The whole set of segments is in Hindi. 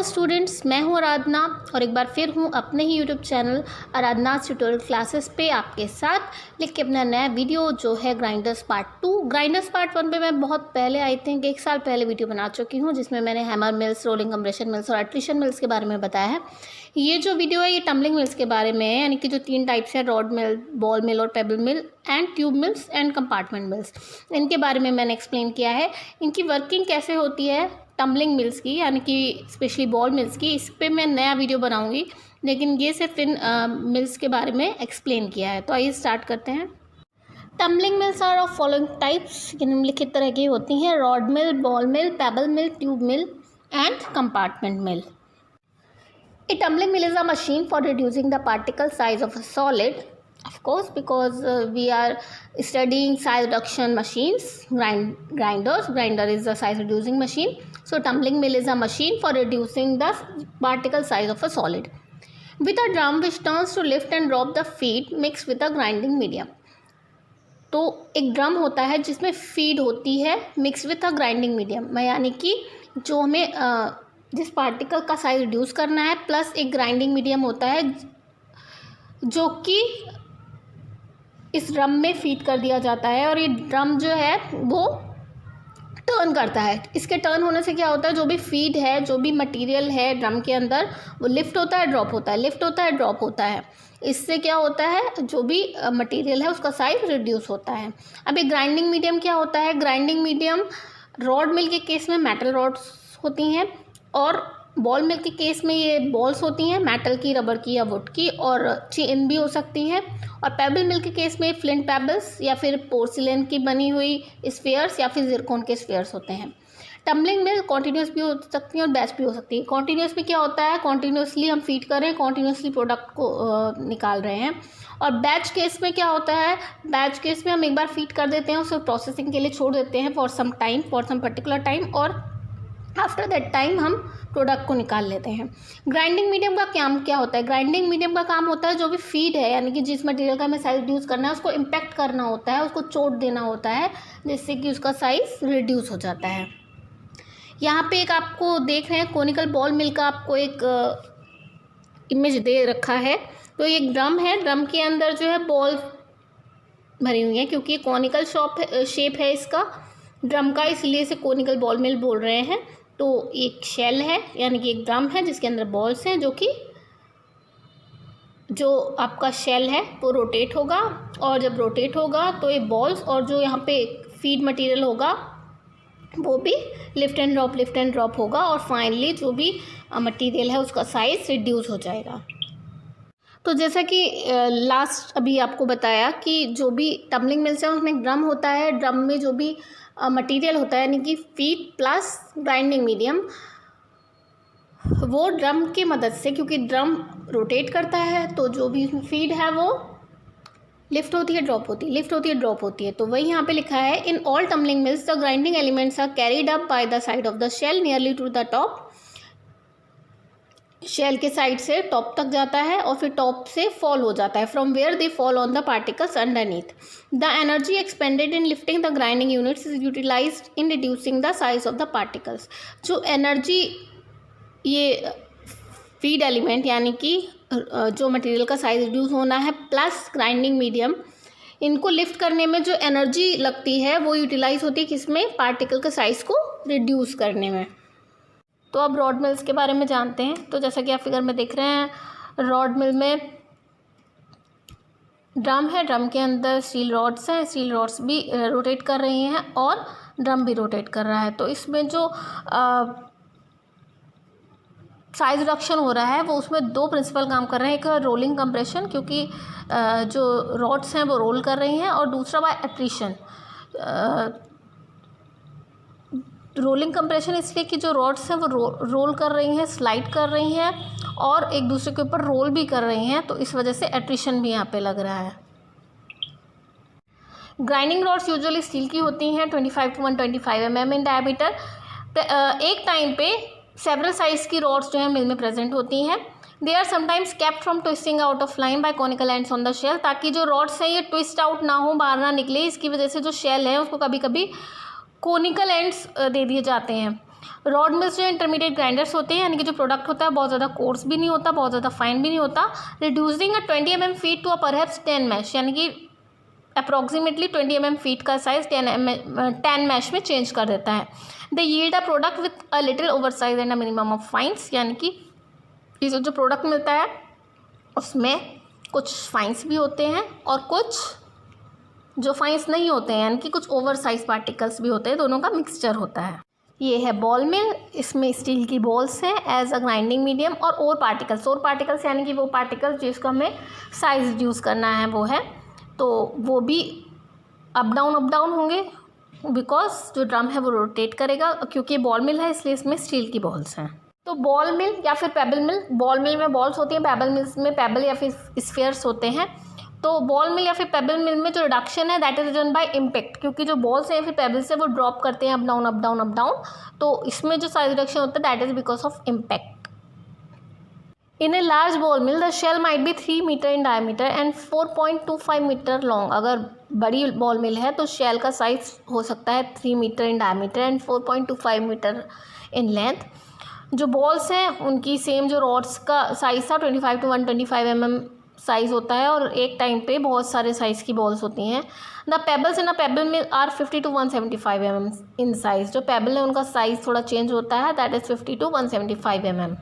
स्टूडेंट्स, मैं हूं आराधना और एक बार फिर हूं अपने ही यूट्यूब चैनल आराधना ट्यूटोरियल क्लासेस पे आपके साथ लेके अपना नया वीडियो जो है ग्राइंडर्स पार्ट 2। ग्राइंडर्स पार्ट 1 पे मैं बहुत पहले आई थिंक 1 साल पहले वीडियो बना चुकी हूं जिसमें मैंने hammer mills, rolling compression mills और एट्रिशन मिल्स के बारे में बताया है। ये जो वीडियो है ये टम्बलिंग मिल्स के बारे में है, यानी कि जो 3 टाइप्स है, रॉड मिल, बॉल मिल और payable mill and tube mills and compartment mills, इनके बारे में मैंने एक्सप्लेन किया है। इनकी वर्किंग कैसे होती है टम्बलिंग मिल्स की, यानी कि स्पेशली बॉल मिल्स की, इस पर मैं नया वीडियो बनाऊंगी, लेकिन ये सिर्फ इन मिल्स के बारे में एक्सप्लेन किया है। तो आइए स्टार्ट करते हैं। Tumbling mills are of following types, निम्नलिखित तरह की होती हैं: rod mill, ball mill, pebble mill, tube mill and compartment mill. A tumbling mill is a machine for reducing the particle size of a solid, of course, because we are studying size reduction machines. Grinder is a size reducing machine. So tumbling mill is a machine for reducing the particle size of a solid. With a drum which turns to lift and drop the feed mixed with a grinding medium. तो एक ड्रम होता है जिसमें फीड होती है mix with a grinding medium, यानी कि जो हमें जिस पार्टिकल का साइज रिड्यूस करना है, प्लस एक ग्राइंडिंग मीडियम होता है जो कि इस ड्रम में फीड कर दिया जाता है। और ये ड्रम जो है वो टर्न करता है। इसके टर्न होने से क्या होता है, जो भी फीड है, जो भी मटेरियल है ड्रम के अंदर, वो लिफ्ट होता है, ड्रॉप होता है, लिफ्ट होता है, ड्रॉप होता है। इससे क्या होता है, जो भी मटेरियल है उसका साइज रिड्यूस होता है। अब ये ग्राइंडिंग मीडियम क्या होता है? ग्राइंडिंग मीडियम रॉड मिल के केस में मेटल रॉड्स होती हैं, और बॉल मिल के केस में ये बॉल्स होती हैं, मेटल की, रबर की या वुड की, और चेन भी हो सकती हैं। और पेबल मिल के केस में फ्लिंट पेबल्स या फिर पोर्सिलेन की बनी हुई स्फीयर्स या फिर जिरकोन के स्फीयर्स होते हैं। टम्बलिंग मिल कॉन्टीन्यूस भी हो सकती है और बैच भी हो सकती है। कॉन्टीन्यूस में क्या होता है, कॉन्टीन्यूसली हम फीड कर रहे हैं, कॉन्टीन्यूसली प्रोडक्ट को निकाल रहे हैं। और बैच केस में क्या होता है, बैच केस में हम एक बार फीड कर देते हैं, उसे प्रोसेसिंग के लिए छोड़ देते हैं for some time, for some particular time, और आफ्टर दैट टाइम हम प्रोडक्ट को निकाल लेते हैं। ग्राइंडिंग मीडियम का काम क्या होता है? ग्राइंडिंग मीडियम का काम होता है जो भी फीड है, यानी कि जिस मटेरियल का हमें साइज रिड्यूस करना है, उसको इम्पैक्ट करना होता है, उसको चोट देना होता है, जिससे कि उसका साइज रिड्यूस हो जाता है। यहाँ पे एक आपको देख रहे हैं कोनिकल बॉल मिल का आपको एक इमेज दे रखा है। तो ये ड्रम है, ड्रम के अंदर जो है बॉल भरी हुई है, क्योंकि कॉनिकल शेप है इसका ड्रम का, इसलिए इसे कोनिकल बॉल मिल बोल रहे हैं। तो एक शेल है, यानी कि एक ड्रम है जिसके अंदर बॉल्स हैं, जो आपका शेल है वो रोटेट होगा, और जब रोटेट होगा तो ये बॉल्स और जो यहाँ पे फीड मटेरियल होगा वो भी लिफ्ट एंड ड्रॉप होगा, और फाइनली जो भी मटेरियल है उसका साइज रिड्यूस हो जाएगा। तो जैसा कि लास्ट अभी आपको बताया कि जो भी टम्बलिंग मिल्स है उसमें ड्रम होता है, ड्रम में जो भी मटेरियल होता है, यानी कि फीड प्लस ग्राइंडिंग मीडियम, वो ड्रम की मदद से, क्योंकि ड्रम रोटेट करता है, तो जो भी फीड है वो लिफ्ट होती है, ड्रॉप होती है, लिफ्ट होती है, ड्रॉप होती है। तो वही यहाँ पे लिखा है, in all tumbling mills the grinding elements are carried up by the side of the shell nearly to the top. Shell के साइड से टॉप तक जाता है और फिर टॉप से फॉल हो जाता है, from where they fall on the particles underneath. The energy expended in lifting the grinding units is utilised in reducing the size of the particles. जो एनर्जी ये फीड एलिमेंट, यानी कि जो मटेरियल का साइज रिड्यूस होना है, प्लस ग्राइंडिंग मीडियम, इनको लिफ्ट करने में जो एनर्जी लगती है वो यूटिलाइज होती है किसमें? पार्टिकल के साइज को रिड्यूस करने में। तो अब रॉड मिल्स के बारे में जानते हैं। तो जैसा कि आप फिगर में देख रहे हैं, रॉड मिल में ड्रम है, ड्रम के अंदर स्टील रॉड्स हैं, स्टील रॉड्स भी रोटेट कर रही हैं और ड्रम भी रोटेट कर रहा है। तो इसमें जो साइज रिडक्शन हो रहा है वो उसमें 2 प्रिंसिपल काम कर रहे हैं। एक रोलिंग कंप्रेशन, क्योंकि जो रॉड्स हैं वो रोल कर रही हैं, और दूसरा बाय एट्रिशन। रोलिंग कंप्रेशन इसलिए कि जो रॉड्स हैं वो रोल कर रही हैं, स्लाइड कर रही हैं और एक दूसरे के ऊपर रोल भी कर रही हैं, तो इस वजह से एट्रिशन भी यहाँ पे लग रहा है। ग्राइंडिंग रॉड्स यूजुअली स्टील की होती हैं, 25 to 125 mm इन डायमीटर। एक टाइम पे सेवरल साइज की रॉड्स जो है मिल में प्रेजेंट होती हैं। They are sometimes kept from twisting out of line by conical ends on the shell, ताकि जो रॉड्स हैं ये ट्विस्ट आउट ना हो, बाहर ना निकले। इसकी वजह से जो शेल है उसको कभी कभी कोनिकल एंड्स दे दिए जाते हैं। रॉड मिल्स जो इंटरमीडिएट ग्राइंडर्स होते हैं, यानी कि जो प्रोडक्ट होता है बहुत ज़्यादा कोर्स भी नहीं होता, बहुत ज़्यादा फाइन भी नहीं होता। Reducing a 20 mm feed to a perhaps 10 mesh, यानी कि अप्रॉक्सीमेटली 20 mm फीट का साइज 10 मैश में चेंज कर देता है। The yield a product with a little over size and a minimum of fines, यानी कि इस जो प्रोडक्ट मिलता है उसमें कुछ फाइन्स भी होते हैं और कुछ जो फाइन्स नहीं होते हैं, यानी कि कुछ ओवर साइज पार्टिकल्स भी होते हैं, दोनों का मिक्सचर होता है। ये है बॉल मिल, इसमें स्टील की बॉल्स हैं एज अ ग्राइंडिंग मीडियम, और पार्टिकल्स यानी कि वो पार्टिकल्स जिसको हमें साइज रिड्यूस करना है वो है, तो वो भी अप डाउन होंगे बिकॉज जो ड्रम है वो रोटेट करेगा, क्योंकि बॉल मिल है इसलिए इसमें स्टील की बॉल्स हैं। तो बॉल मिल या फिर पेबल मिल, बॉल मिल में बॉल्स होती हैं, पेबल मिल्स में पेबल या फिर स्फीयर्स होते हैं। तो बॉल मिल या फिर पेबल मिल में जो रिडक्शन है that is done by impact, क्योंकि जो बॉल्स हैं या फिर पेबल्स है वो ड्रॉप करते हैं अप डाउन, तो इसमें जो साइज रिडक्शन होता है that is because of impact. In a large ball mill the shell might be 3 metre in diameter and 4.25 metre long. अगर बड़ी बॉल मिल है तो शेल का साइज हो सकता है 3 metre in diameter and 4.25 metre in length. जो बॉल्स हैं उनकी सेम जो रॉड्स का साइज़ था 25 to 125 mm साइज़ होता है, और एक टाइम पे बहुत सारे साइज़ की बॉल्स होती हैं। The pebbles in a pebble mill are 50 to 175 mm in size. जो पेबल है उनका साइज़ थोड़ा चेंज होता है, that is 50 to 175 mm।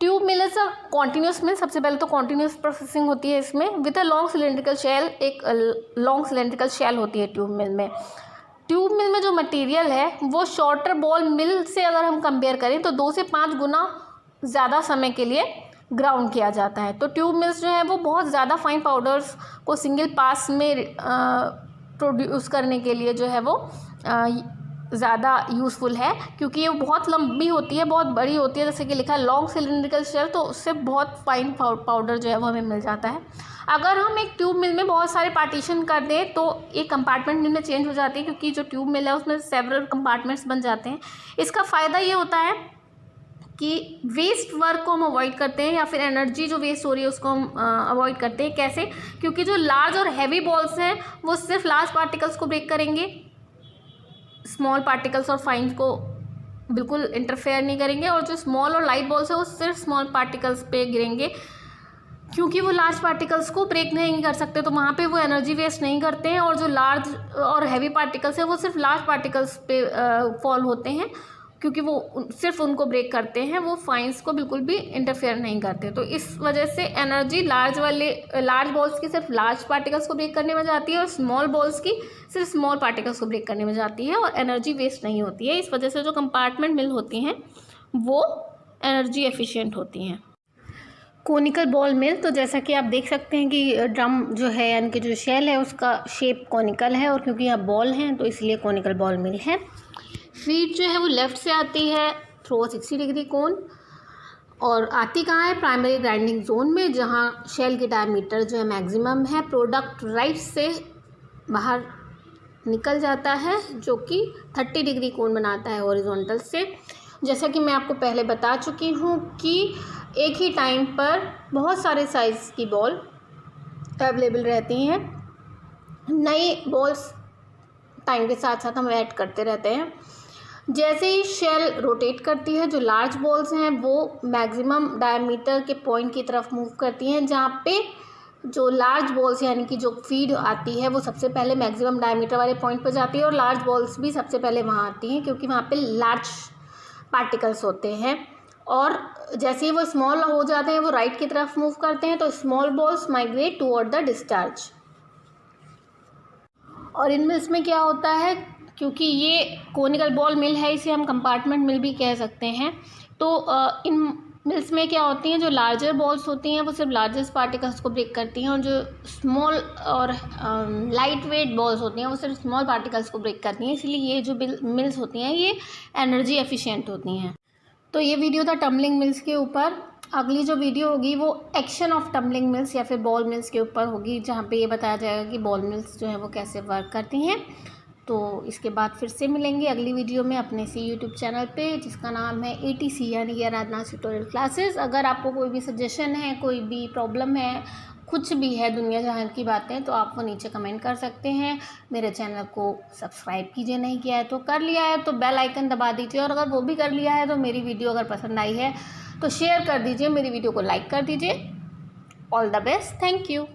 Tube mill is a continuous mill. सबसे पहले तो कॉन्टीन्यूस प्रोसेसिंग होती है इसमें with a long cylindrical shell. एक लॉन्ग सिलेंड्रिकल शेल होती है ट्यूब मिल में। ट्यूब मिल में जो मटेरियल है वो शॉर्टर बॉल मिल से अगर हम कंपेयर करें तो 2 से 5 गुना ज़्यादा समय के लिए ग्राउंड किया जाता है। तो ट्यूब मिल्स जो है वो बहुत ज़्यादा फाइन पाउडर्स को सिंगल पास में प्रोड्यूस करने के लिए जो है वो ज़्यादा यूज़फुल है, क्योंकि ये बहुत लंबी होती है, बहुत बड़ी होती है, जैसे कि लिखा है लॉन्ग सिलेंड्रिकल शेल, तो उससे बहुत फाइन पाउडर जो है वो हमें मिल जाता है। अगर हम एक ट्यूब मिल में बहुत सारे पार्टीशन कर दें तो एक कंपार्टमेंट मिल में चेंज हो जाती है, क्योंकि जो ट्यूब मिल है उसमें सेवरल कंपार्टमेंट्स बन जाते हैं। इसका फ़ायदा ये होता है कि वेस्ट वर्क को हम अवॉइड करते हैं, या फिर एनर्जी जो वेस्ट हो रही है उसको हम अवॉइड करते हैं। कैसे? क्योंकि जो लार्ज और हैवी बॉल्स हैं वो सिर्फ लार्ज पार्टिकल्स को ब्रेक करेंगे, स्मॉल पार्टिकल्स और फाइन को बिल्कुल इंटरफेयर नहीं करेंगे, और जो स्मॉल और लाइट बॉल्स है वो सिर्फ स्मॉल पार्टिकल्स पे गिरेंगे, क्योंकि वो लार्ज पार्टिकल्स को ब्रेक नहीं कर सकते, तो वहाँ पे वो एनर्जी वेस्ट नहीं करते हैं। और जो लार्ज और हैवी पार्टिकल्स है वो सिर्फ लार्ज पार्टिकल्स पे फॉल होते हैं, क्योंकि वो सिर्फ उनको ब्रेक करते हैं, वो फाइन्स को बिल्कुल भी इंटरफेयर नहीं करते। तो इस वजह से एनर्जी लार्ज बॉल्स की सिर्फ लार्ज पार्टिकल्स को ब्रेक करने में जाती है, और स्मॉल बॉल्स की सिर्फ स्मॉल पार्टिकल्स को ब्रेक करने में जाती है, और एनर्जी वेस्ट नहीं होती है। इस वजह से जो कंपार्टमेंट मिल होती हैं वो एनर्जी एफिशिएंट होती हैं। कोनिकल बॉल मिल, तो जैसा कि आप देख सकते हैं कि ड्रम जो है यानी कि जो शेल है उसका शेप कोनिकल है, और क्योंकि यहाँ बॉल हैं तो इसलिए कोनिकल बॉल मिल है। फीड जो है वो लेफ़्ट से आती है थ्रू 60 डिग्री कोण, और आती कहाँ है? प्राइमरी ग्राइंडिंग जोन में, जहाँ शेल की डायमीटर जो है मैक्सिमम है। प्रोडक्ट राइट से बाहर निकल जाता है जो कि 30 डिग्री कोण बनाता है हॉरिजॉन्टल से। जैसा कि मैं आपको पहले बता चुकी हूँ कि एक ही टाइम पर बहुत सारे साइज़ की बॉल अवेलेबल रहती हैं। नई बॉल्स टाइम के साथ साथ हम ऐड करते रहते हैं। जैसे ही शेल रोटेट करती है, जो लार्ज बॉल्स हैं वो मैक्सिमम डायमीटर के पॉइंट की तरफ मूव करती हैं, जहाँ पे जो लार्ज बॉल्स यानी कि जो फीड आती है वो सबसे पहले मैक्सिमम डायमीटर वाले पॉइंट पर जाती है, और लार्ज बॉल्स भी सबसे पहले वहाँ आती हैं, क्योंकि वहाँ पे लार्ज पार्टिकल्स होते हैं। और जैसे ही वो स्मॉल हो जाते हैं वो राइट की तरफ मूव करते हैं, तो small balls migrate toward the discharge. और इन मिल्स में क्या होता है, क्योंकि ये कोनिकल बॉल मिल है इसे हम कंपार्टमेंट मिल भी कह सकते हैं, तो इन मिल्स में क्या होती हैं, जो लार्जर बॉल्स होती हैं वो सिर्फ लार्जेस्ट पार्टिकल्स को ब्रेक करती हैं, और जो स्मॉल और लाइट वेट बॉल्स होती हैं वो सिर्फ स्मॉल पार्टिकल्स को ब्रेक करती हैं। इसलिए ये जो मिल्स होती हैं ये एनर्जी एफिशिएंट होती हैं। तो ये वीडियो था टम्बलिंग मिल्स के ऊपर। अगली जो वीडियो होगी वो एक्शन ऑफ टम्बलिंग मिल्स या फिर बॉल मिल्स के ऊपर होगी, जहाँ पे ये बताया जाएगा कि बॉल मिल्स जो है वो कैसे वर्क करती हैं। तो इसके बाद फिर से मिलेंगे अगली वीडियो में अपने सी यूट्यूब चैनल पे, जिसका नाम है ATC यानी कि आराधना ट्यूटोरियल क्लासेस। अगर आपको कोई भी सजेशन है, कोई भी प्रॉब्लम है, कुछ भी है दुनिया जहान की बातें, तो आप वो नीचे कमेंट कर सकते हैं। मेरे चैनल को सब्सक्राइब कीजिए, नहीं किया है तो कर लिया है तो बेल आइकन दबा दीजिए, और अगर वो भी कर लिया है तो मेरी वीडियो अगर पसंद आई है तो शेयर कर दीजिए, मेरी वीडियो को लाइक कर दीजिए। All the best, thank you.